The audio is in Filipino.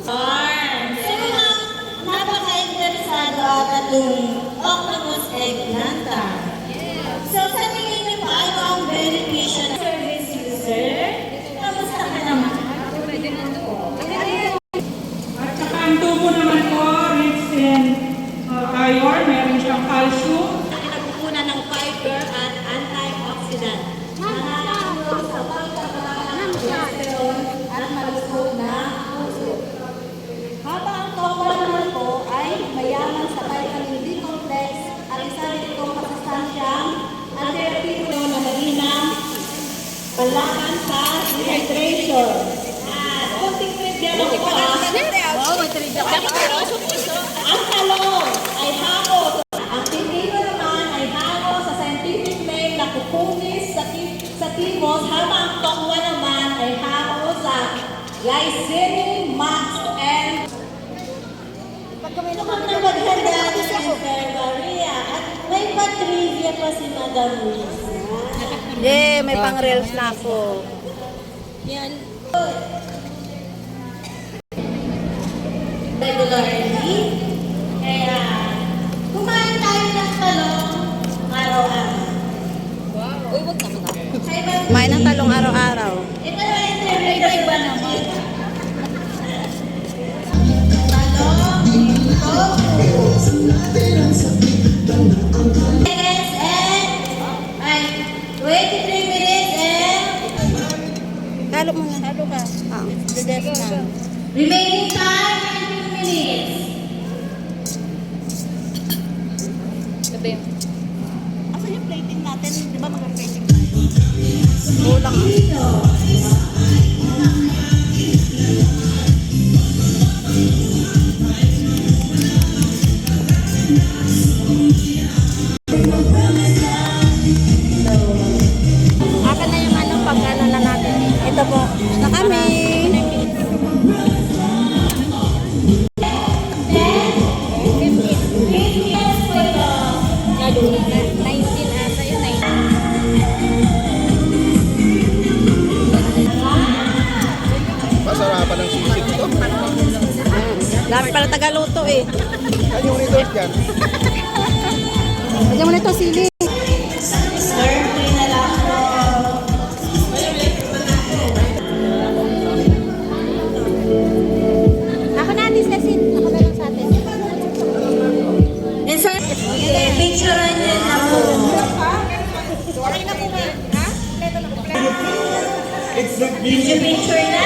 So, napaka-interesado ata itong octopus eggplant. So, sa tingin niyo pa, ito ang beneficial service user. Kamusta ka naman? At saka ang tubo naman ko, rich in iron, meron siyang calcium. Pinagkukunan ng fiber at antioxidant. Nakakatulong sa pagkakaroon ng cholesterol at malusog na puso. Habang ang tofu naman po ay mayaman sa vitamin D complex at isa rin itong masustansyang antioxidant na malinang panlaban sa dehydration. Kunting trivia lang po Ang talong ay hango. Ang pipino naman ay hango sa scientific name na cucumis sa timos, habang ang tokwa naman ay hango sa Glycerin max and Mukhang na maghanda ni Sir Maria at may pa-trivia pa si Madam Luisa. Yeah, may pang-reels na ako. Yan. Regularly. Kaya, kumain tayo ng talong araw-araw. Uy, wag naman ako. Kaya Kumain ng talong araw-araw. ito na interview kasi ba naman? Talong, minutes and 23 minutes and Halo mo na. Halo ka. Dede na. remaining time 19 minutes. Gabi. Asan yung plating natin? Di ba mag-plating tayo? Kulang. Akan na yung anong pag-ano na natin. Ito po. Na kami. Masarapan ng sisig ito. Dami pala tagaluto eh. Yan yung resort dyan. Lagyan mo na ito sili. Survey na lang po. Ako na, Lislasin. Ako na lang sa atin. Insert. Okay, picturean niyo na po. It's the Picture na.